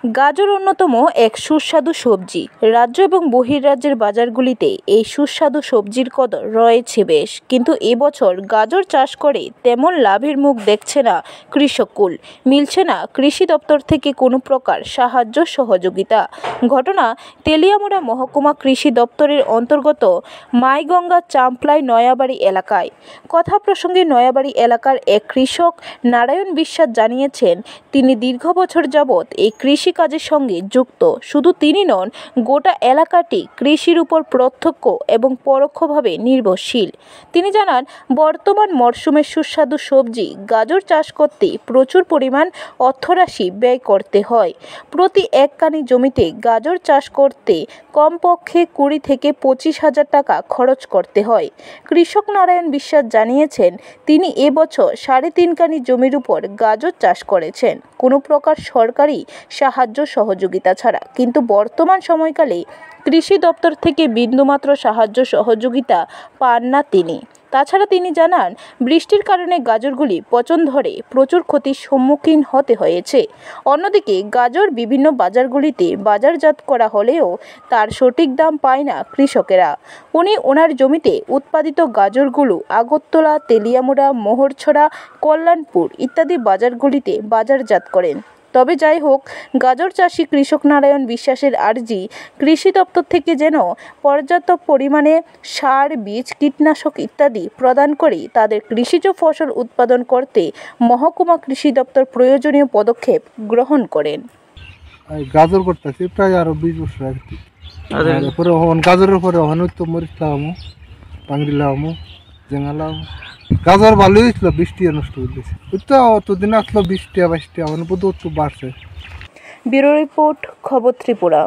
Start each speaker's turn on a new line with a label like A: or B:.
A: গাজর অন্যতম এক সুস্বাদু সবজি। রাজ্য এবং বহির্রাজ্যের বাজারগুলিতে এই সুস্বাদু সবজির কদর রয়েছে বেশ, কিন্তু এবছর গাজর চাষ করে তেমন লাভের মুখ দেখছে না কৃষককুল। মিলছে না কৃষি দপ্তর থেকে কোনো প্রকার সাহায্য সহযোগিতা। ঘটনা তেলিয়ামুড়া মহকুমা কৃষি দপ্তরের অন্তর্গত মাইগঙ্গা চাম্পলাই নয়াবাড়ি এলাকায়। কথা প্রসঙ্গে নয়াবাড়ি এলাকার এক কৃষক নারায়ণ বিশ্বাস জানিয়েছেন, তিনি দীর্ঘ বছর যাবৎ এই কৃষিকাজের সঙ্গে যুক্ত। শুধু তিনি নন, গোটা এলাকাটি কৃষির উপর প্রত্যক্ষ এবং পরোক্ষভাবে নির্ভরশীল। তিনি জানান, বর্তমান মরশুমের সুস্বাদু সবজি গাজর চাষ করতে প্রচুর পরিমাণ অর্থরাশি ব্যয় করতে হয়। প্রতি এককানি জমিতে গাজর চাষ করতে কমপক্ষে 20 থেকে 25,000 টাকা খরচ করতে হয়। কৃষক নারায়ণ বিশ্বাস জানিয়েছেন, তিনি এবছর 3.5 কানি জমির উপর গাজর চাষ করেছেন, কোনো প্রকার সরকারি সাহায্য সহযোগিতা ছাড়া। কিন্তু বর্তমান সময়কালে কৃষি দপ্তর থেকে বিন্দুমাত্র সাহায্য সহযোগিতা পান না তিনি। তাছাড়া তিনি জানান, বৃষ্টির কারণে গাজরগুলি পচন ধরে প্রচুর ক্ষতির সম্মুখীন হতে হয়েছে। অন্যদিকে গাজর বিভিন্ন বাজারগুলিতে বাজারজাত করা হলেও তার সঠিক দাম পায় না কৃষকেরা। উনি ওনার জমিতে উৎপাদিত গাজরগুলো আগরতলা, তেলিয়ামুড়া, মোহরছড়া, কল্যাণপুর ইত্যাদি বাজারগুলিতে বাজারজাত করেন। তবে যাই হোক, গাজর চাষি কৃষক নারায়ণ বিশ্বাসের আর্জি, কৃষি দপ্তর থেকে যেন পর্যাপ্ত পরিমাণে সার, বীজ, কীটনাশক ইত্যাদি প্রদান করে তাদের কৃষিজ ফসল উৎপাদন করতে মহকুমা কৃষি দপ্তর প্রয়োজনীয় পদক্ষেপ গ্রহণ করেন।
B: গাজর করতেছি প্রায় আরো 20 বছর আগে। গাজরের উপরে তো মরিচ লাগামো, পাংড়ি লাগামো, জেঙা লাগামো। গাজর ভালোই হয়েছিল, বৃষ্টি নষ্ট করে দিয়েছে। তো অতদিন আসলো 20টা 22টা, এখন বোধ একটু বাড়ছে।
A: ব্যুরো রিপোর্ট, খবর ত্রিপুরা।